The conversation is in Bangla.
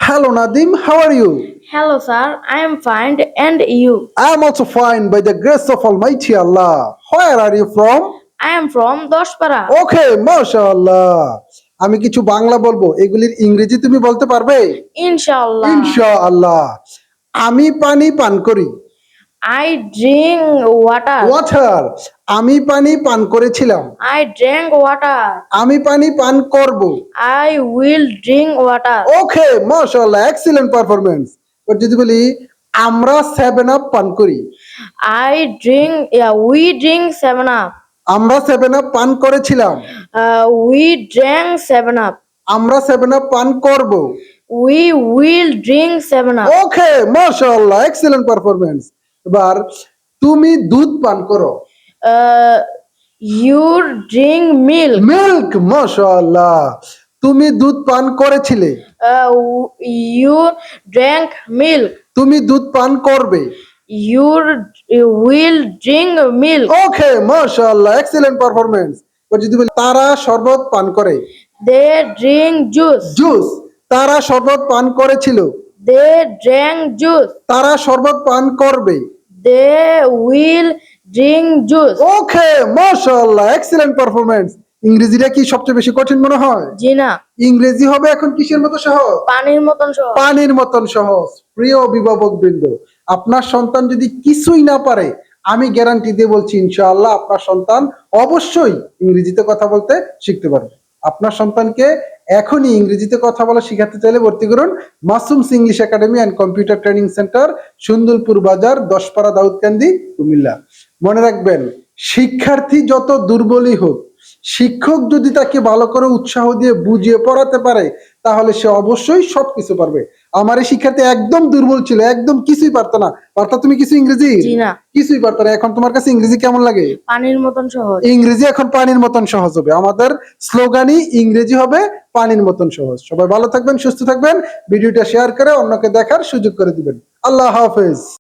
Hello Nadim, how are you? Hello, sir. I am fine, and you? I am also fine by the grace of Almighty Allah. Where are you from? I am from Doshpara. Okay, mashallah. আমি কিছু বাংলা বলবো, এগুলির ইংরেজি তুমি বলতে পারবে? Inshallah. ইনশাআল্লাহ। আমি পানি পান করি। I drink water. ওয়াটার। আমি পানি পান করেছিলাম। I drank water. আমি পানি পান করব। I will drink water. ওকে, মাশাআল্লাহ, এক্সিলেন্ট পারফরম্যান্স। এবার যদি বলি আমরা 7 আপ পান করি। We drink 7 Up. আমরা 7 আপ পান করেছিলাম। We drank 7 Up. আমরা 7 আপ পান করব। We will drink 7 Up. ওকে, মাশাআল্লাহ, এক্সিলেন্ট পারফরম্যান্স। এবার তুমি দুধ পান করো। You drink milk. মিল্ক, মাশাআল্লাহ। তুমি দুধ পান করেছিলে। You drank milk. তুমি দুধ পান করবে। You will drink milk. ওকে, মাশাআল্লাহ, এক্সিলেন্ট পারফরম্যান্স। এবার যদি বলি তারা শরবত পান করে। They drink juice. জুস। তারা শরবত পান করেছিল। They drank juice. তারা শরবত পান করবে। They will drink juice. ওকে, মাশাআল্লাহ, এক্সিলেন্ট পারফরম্যান্স। ইংরেজিটা কি সবচেয়ে বেশি কঠিন মনে হয়? জি না, ইংরেজি হবে এখন কিসের মতো সহজ? পানির মতন সহজ। পানির মতন সহজ। প্রিয় অভিভাবক বৃন্দ, আপনার সন্তান যদি কিছুই না পারে, আমি গ্যারান্টি দিয়ে বলছি ইনশাআল্লাহ আপনার সন্তান অবশ্যই ইংরেজিতে কথা বলতে শিখতে পারবে। আপনার সন্তানকে এখনই ইংরেজিতে কথা বলা শিখাতে চাইলে ভর্তি করুন Masum's English academy and computer training centre, Sundarpur Bazar, Dashpara, Daudkandi, Comilla. মনে রাখবেন, শিক্ষার্থী যত দুর্বলই হোক, শিক্ষক যদি তাকে ভালো করে উৎসাহ দিয়ে বুঝিয়ে পড়াতে পারে, তাহলে সে অবশ্যই সবকিছু পারবে। আমার এই শিক্ষার্থী একদম দুর্বল ছিল, একদম কিছুই পারতো না। পারতা তুমি কিছু ইংরেজি? জি না, কিছুই পারতো না। এখন তোমার কাছে ইংরেজি কেমন লাগে? পানির মতন সহজ। ইংরেজি এখন পানির মতন সহজ হবে। আমাদের স্লোগানই ইংরেজি হবে পানির মতন সহজ। সবাই ভালো থাকবেন, সুস্থ থাকবেন। ভিডিওটা শেয়ার করে অন্যকে দেখার সুযোগ করে দিবেন। আল্লাহ হাফেজ।